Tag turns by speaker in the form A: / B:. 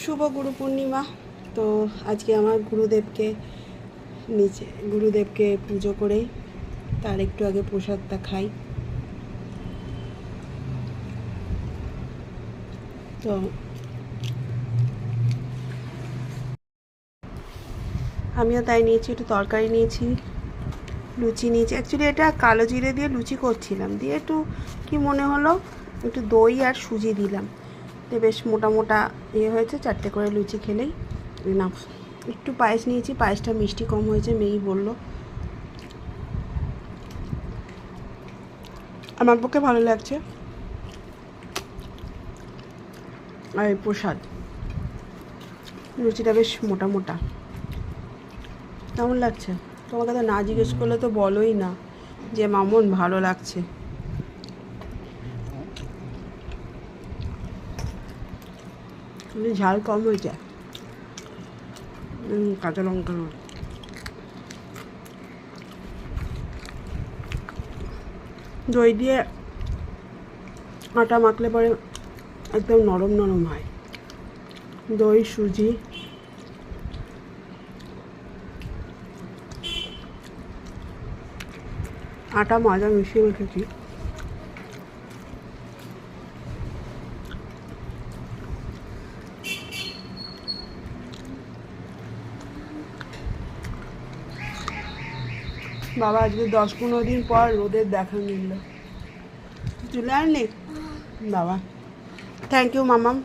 A: শুভ গুরু পূর্ণিমা। তো আজকে আমার গুরুদেবকে পুজো করেই তার একটু আগে প্রসাদটা খাই। তো আমিও তাই নিয়েছি, একটু তরকারি নিয়েছি, লুচি নিয়েছি। অ্যাকচুয়ালি এটা কালো জিরে দিয়ে লুচি করছিলাম, দিয়ে একটু কি মনে হলো একটু দই আর সুজি দিলাম, তো বেশ মোটা মোটা হয়েছে। 4টে করে লুচি খেলেই না। একটু পায়েস নিয়েছি, পায়েসটা মিষ্টি কম হয়েছে, মেয়েই বললো। আমার পক্ষে ভালো লাগছে। আর এই প্রসাদ লুচিটা বেশ মোটা মোটা। কেমন লাগছে? তোমাকে তো না জিজ্ঞেস করলে তো বলোই না যে মামন ভালো লাগছে। ঝাল কম হয়েছে, কাঁচা লঙ্কা নয়। দই দিয়ে আটা মাখলে পরে একদম নরম নরম হয়। দই, সুজি, আটা ময়দা মিশিয়ে রেখেছি। বাবা আজকে 10-15 দিন পর রোদের দেখা মিলল। চলে আসলি বাবা? Thank you Mamam.